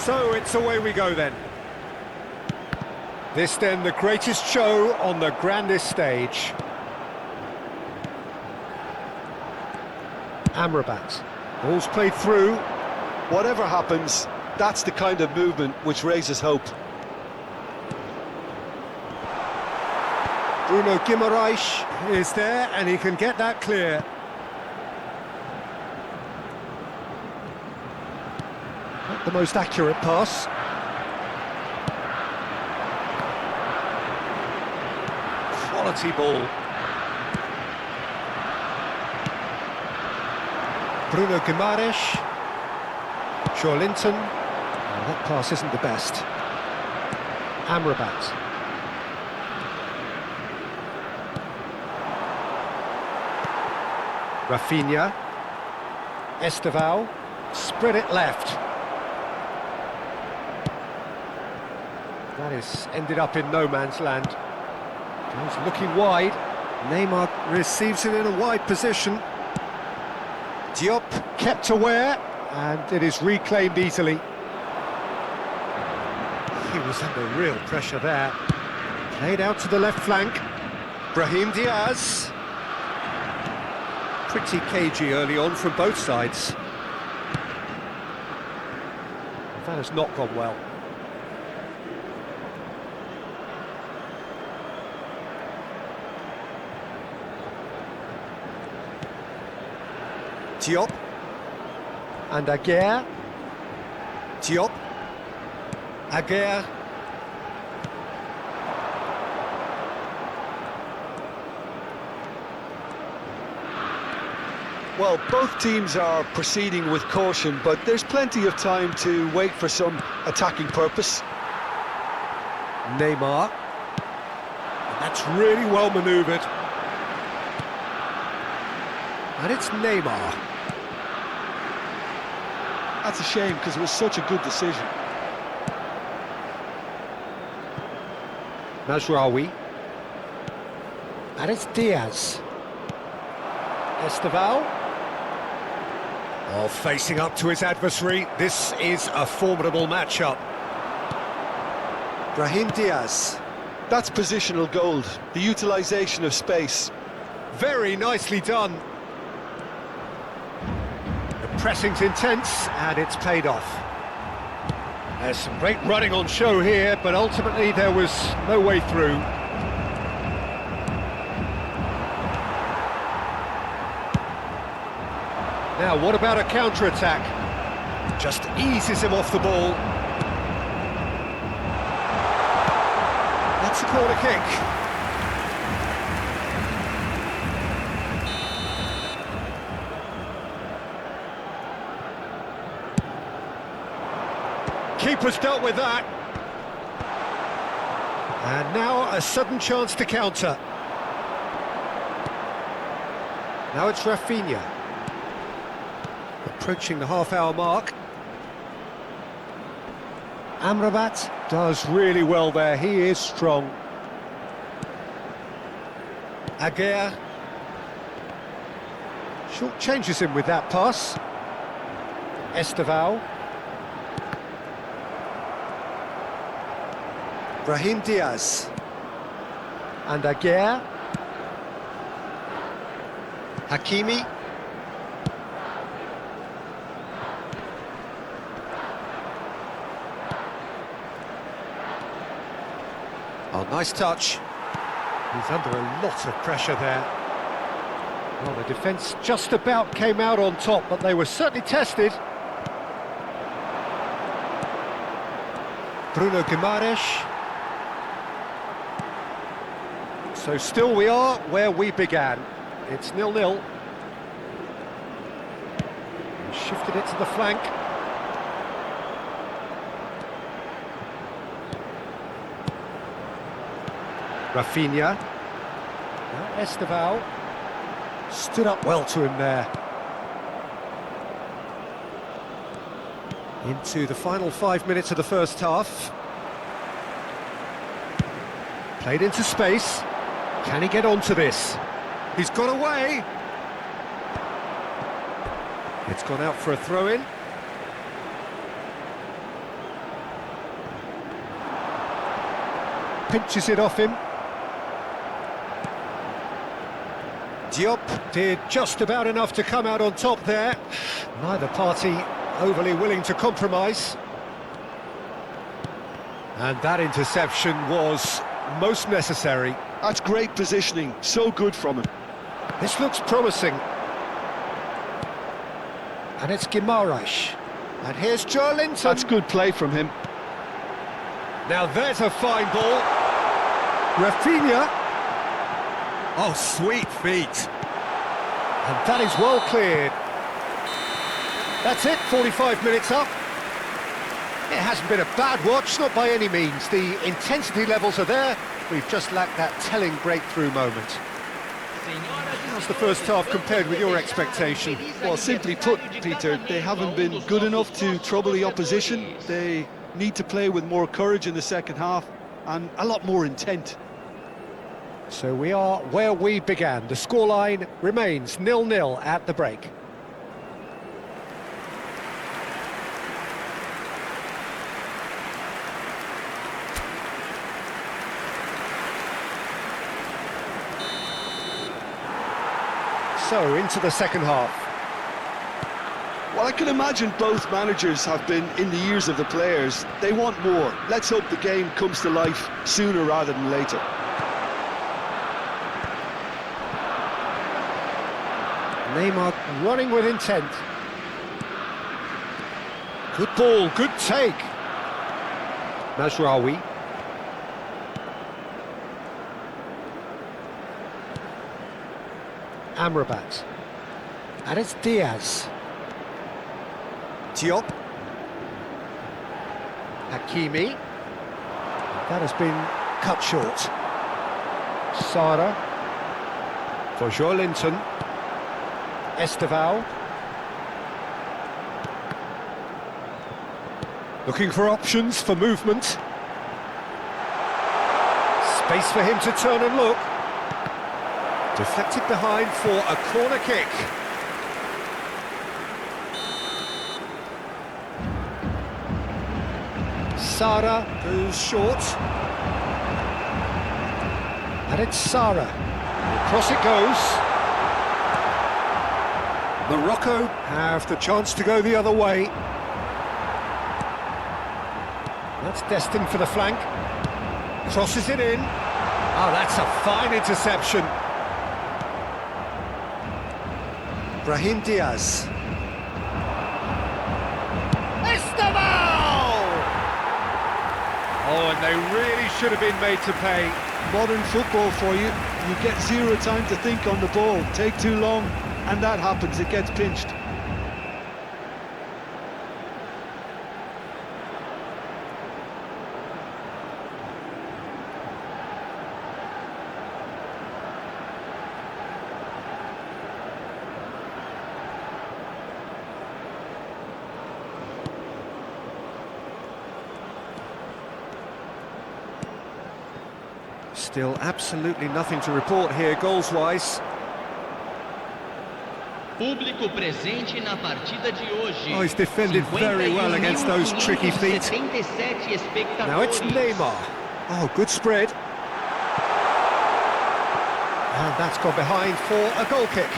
So it's away we go then. This then the greatest show on the grandest stage. Amrabat. Ball's played through. Whatever happens, that's the kind of movement which raises hope. Bruno Guimaraes is there and he can get that clear. Not the most accurate pass. Quality ball. Bruno Guimaraes. Linton. Oh, that pass isn't the best. Amrabat. Rafinha. Esteval. Spread it left. That is ended up in no man's land. He's looking wide. Neymar receives it in a wide position. Diop kept aware, and it is reclaimed easily. He was under real pressure there. Played out to the left flank. Brahim Diaz. Pretty cagey early on from both sides. That has not gone well. Diop. And Aguirre. Diop. Aguirre. Well, both teams are proceeding with caution, but there's plenty of time to wait for some attacking purpose. Neymar. And that's really well manoeuvred. And it's Neymar. That's a shame, because it was such a good decision. Mazraoui. And it's Diaz. Esteval. Oh, facing up to his adversary. This is a formidable matchup. Brahim Diaz. That's positional gold, the utilisation of space. Very nicely done. Pressing's intense, and it's paid off. There's some great running on show here, but ultimately there was no way through. Now, what about a counter-attack? Just eases him off the ball. That's a corner kick. Keeper's dealt with that. And now a sudden chance to counter. Now it's Rafinha. Approaching the half-hour mark. Amrabat does really well there. He is strong. Aguirre. Short changes him with that pass. Esteval. Brahim Diaz. And Aguirre. Hakimi. Oh, nice touch. He's under a lot of pressure there. Well, the defence just about came out on top, but they were certainly tested. Bruno Guimaraes. So still we are where we began. It's 0-0. Shifted it to the flank. Rafinha. Now Esteval. Stood up well to him there. Into the final 5 minutes of the first half. Played into space. Can he get onto this? He's got away. It's gone out for a throw-in. pinches it off him. Diop did just about enough to come out on top there. Neither party overly willing to compromise. And that interception was most necessary. That's great positioning, so good from him. This looks promising. And it's Guimaraes. And here's Joelinton. That's good play from him. Now there's a fine ball. Rafinha. Oh, sweet feet. And that is well cleared. That's it, 45 minutes up. It hasn't been a bad watch, not by any means. The intensity levels are there. We've just lacked that telling breakthrough moment. How's the first half compared with your expectation? Well, simply put, Peter, they haven't been good enough to trouble the opposition. They need to play with more courage in the second half and a lot more intent. So we are where we began. The scoreline remains 0-0 at the break. So, into the second half. Well, I can imagine both managers have been in the ears of the players. They want more. Let's hope the game comes to life sooner rather than later. Neymar running with intent. Good ball, good take. Mazraoui. Amrabat. And it's Diaz. Diop. Hakimi. That has been cut short. Sara. For Joelinton. Esteval. Looking for options for movement. Space for him to turn and look. Deflected behind for a corner kick. Sara goes short. And it's Sara. Across it goes. Maroco have the chance to go the other way. That's destined for the flank. Crosses it in. Oh, that's a fine interception. Brahim Diaz. Esteval! Oh, and they really should have been made to pay. Modern football for you. You get zero time to think on the ball. Take too long, and that happens. It gets pinched. Still absolutely nothing to report here, goals-wise. Público presente na partida de hoje. Oh, he's defended very well against those tricky feet. Now it's Neymar. Oh, good spread. And that's gone behind for a goal kick.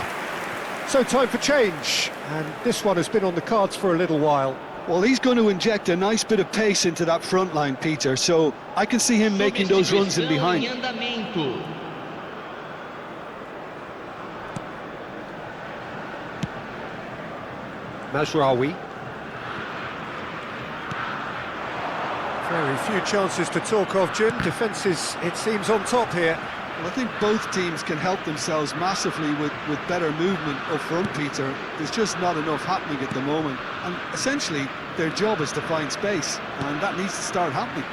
So time for change. And this one has been on the cards for a little while. Well, he's going to inject a nice bit of pace into that front line, Peter, so I can see him making those runs in behind. Mazraoui. Very few chances to talk of, Jim. Defence is, it seems, on top here. Well, I think both teams can help themselves massively with better movement up front, Peter. There's just not enough happening at the moment. And essentially, their job is to find space, and that needs to start happening.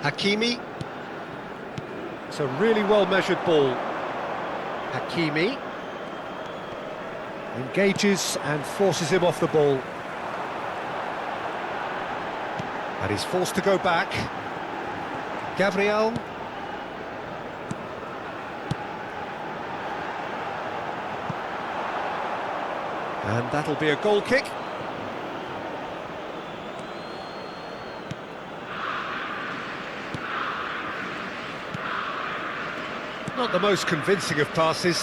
Hakimi. It's a really well-measured ball. Hakimi. Engages and forces him off the ball. And he's forced to go back. Gabriel. And that'll be a goal kick. Not the most convincing of passes.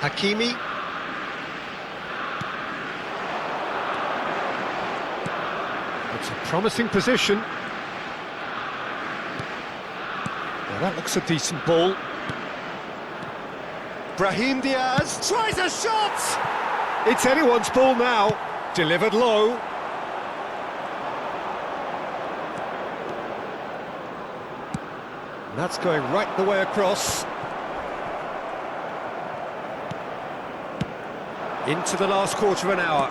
Hakimi. It's a promising position. Well, that looks a decent ball. Brahim Diaz tries a shot! It's anyone's ball now. Delivered low. And that's going right the way across. Into the last quarter of an hour.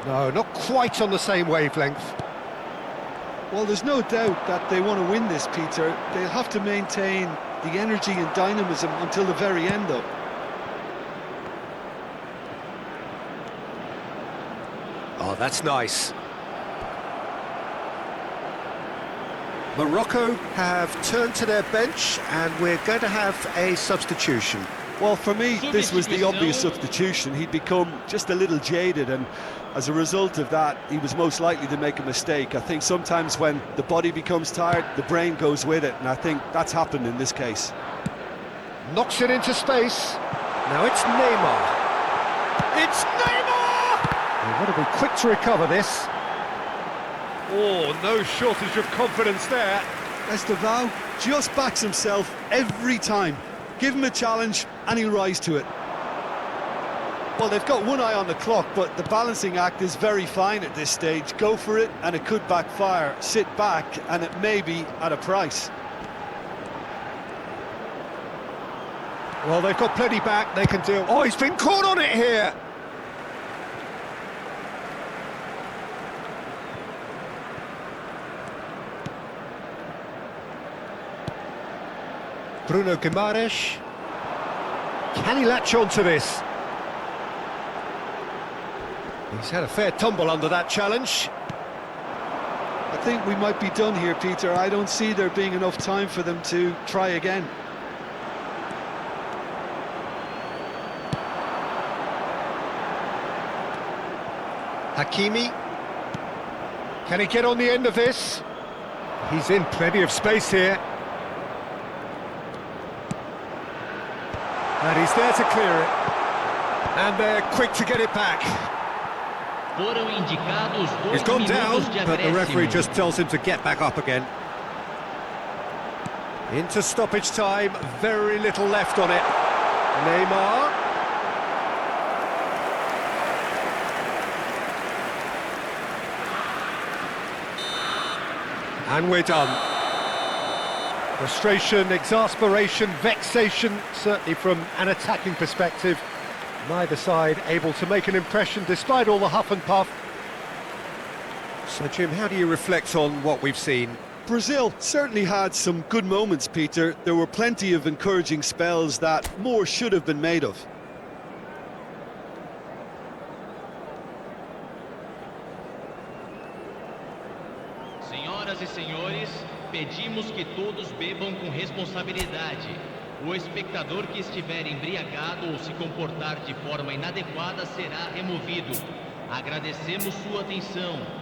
No, not quite on the same wavelength. Well, there's no doubt that they want to win this, Peter. They'll have to maintain the energy and dynamism until the very end, though. Oh, that's nice. Morocco have turned to their bench, and we're going to have a substitution. Well, for me, this was the obvious substitution. He'd become just a little jaded, and as a result of that, he was most likely to make a mistake. I think sometimes when the body becomes tired, the brain goes with it, and I think that's happened in this case. Knocks it into space. Now it's Neymar. It's Neymar! They've got to be quick to recover this. Oh, no shortage of confidence there. Estevao just backs himself every time. Give him a challenge and he'll rise to it. Well, they've got one eye on the clock, but the balancing act is very fine at this stage. Go for it and it could backfire. Sit back and it may be at a price. Well, they've got plenty back, they can deal. Oh, he's been caught on it here! Bruno Guimaraes. Can he latch on to this? He's had a fair tumble under that challenge. I think we might be done here, Peter. I don't see there being enough time for them to try again. Hakimi. Can he get on the end of this? He's in plenty of space here. And he's there to clear it. And they're quick to get it back. Foram indicados 2 He's gone down, minutos de but the referee acréscimo. just tells him to get back up again. Into stoppage time, very little left on it. Neymar. And we're done. Frustration, exasperation, vexation, certainly from an attacking perspective. Neither side able to make an impression despite all the huff and puff. So, Jim, how do you reflect on what we've seen? Brazil certainly had some good moments, Peter. There were plenty of encouraging spells that more should have been made of. Senhoras e senhores, pedimos que todos bebam com responsabilidade. O espectador que estiver embriagado ou se comportar de forma inadequada será removido. Agradecemos sua atenção.